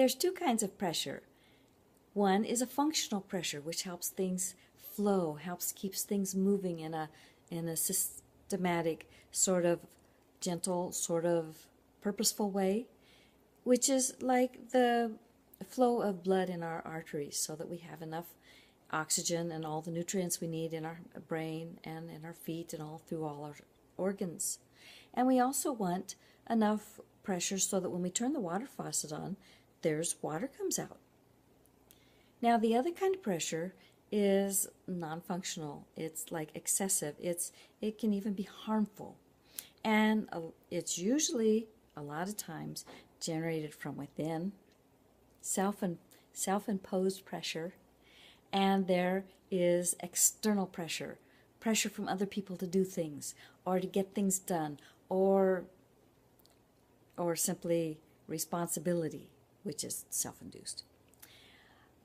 There's two kinds of pressure. One is a functional pressure, which helps things flow, keeps things moving in a systematic, sort of gentle, sort of purposeful way, which is like the flow of blood in our arteries so that we have enough oxygen and all the nutrients we need in our brain and in our feet and all through all our organs. And we also want enough pressure so that when we turn the water faucet on, there's water comes out. Now the other kind of pressure is non-functional. It's like excessive. It can even be harmful. And it's usually, a lot of times, generated from within, self-imposed pressure, and there is external pressure, pressure from other people to do things or to get things done, or simply responsibility, which is self-induced.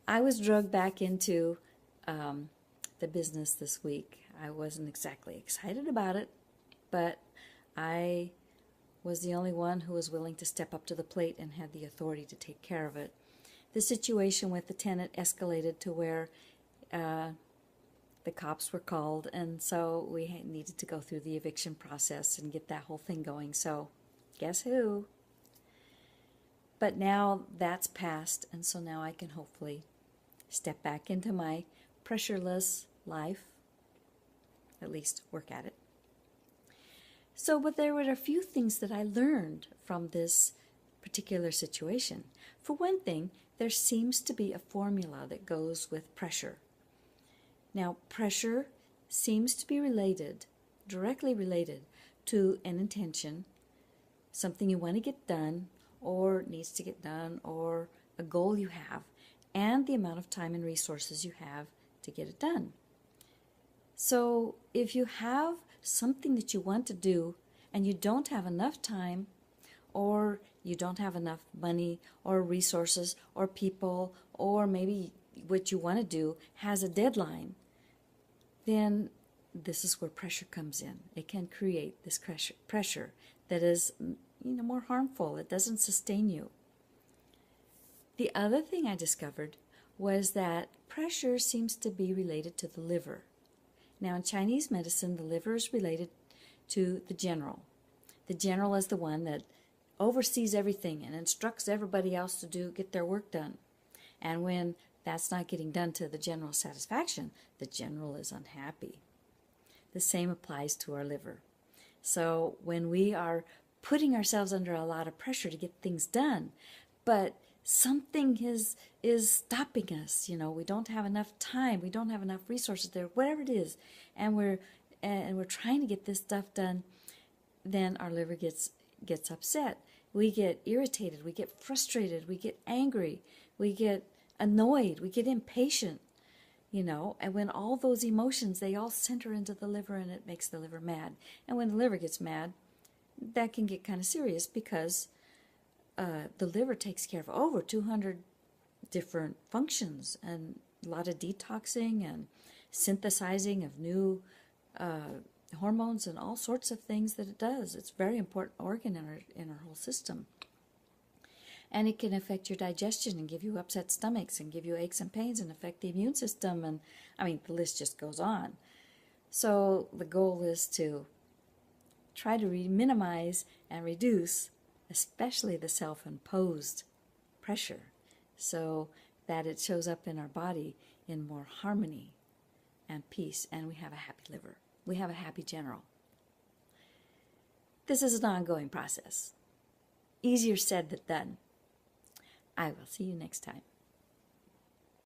I was drugged back into the business this week. I wasn't exactly excited about it, but I was the only one who was willing to step up to the plate and had the authority to take care of it. The situation with the tenant escalated to where the cops were called, and so we needed to go through the eviction process and get that whole thing going. So guess who? But now that's passed, and so now I can hopefully step back into my pressureless life, at least work at it. So, but there were a few things that I learned from this particular situation. For one thing, there seems to be a formula that goes with pressure. Now, pressure seems to be related, directly related, to an intention, something you want to get done, or needs to get done, or a goal you have, and the amount of time and resources you have to get it done. So if you have something that you want to do and you don't have enough time, or you don't have enough money or resources or people, or maybe what you want to do has a deadline, then this is where pressure comes in. It can create this pressure that is, more harmful. It doesn't sustain you. The other thing I discovered was that pressure seems to be related to the liver. Now, in Chinese medicine, the liver is related to the general. The general is the one that oversees everything and instructs everybody else to get their work done. And when that's not getting done to the general's satisfaction, the general is unhappy. The same applies to our liver. So when we are putting ourselves under a lot of pressure to get things done, but something is stopping us, we don't have enough time, we don't have enough resources there, whatever it is, and we're trying to get this stuff done, then our liver gets upset. We get irritated, we get frustrated, we get angry, we get annoyed, we get impatient, and when all those emotions, they all center into the liver, and it makes the liver mad. And when the liver gets mad, that can get kind of serious, because the liver takes care of over 200 different functions, and a lot of detoxing and synthesizing of new hormones and all sorts of things that it does. It's a very important organ in our whole system. And it can affect your digestion and give you upset stomachs and give you aches and pains and affect the immune system. And the list just goes on. So the goal is to try to minimize and reduce, especially the self-imposed pressure, so that it shows up in our body in more harmony and peace, and we have a happy liver. We have a happy general. This is an ongoing process. Easier said than done. I will see you next time.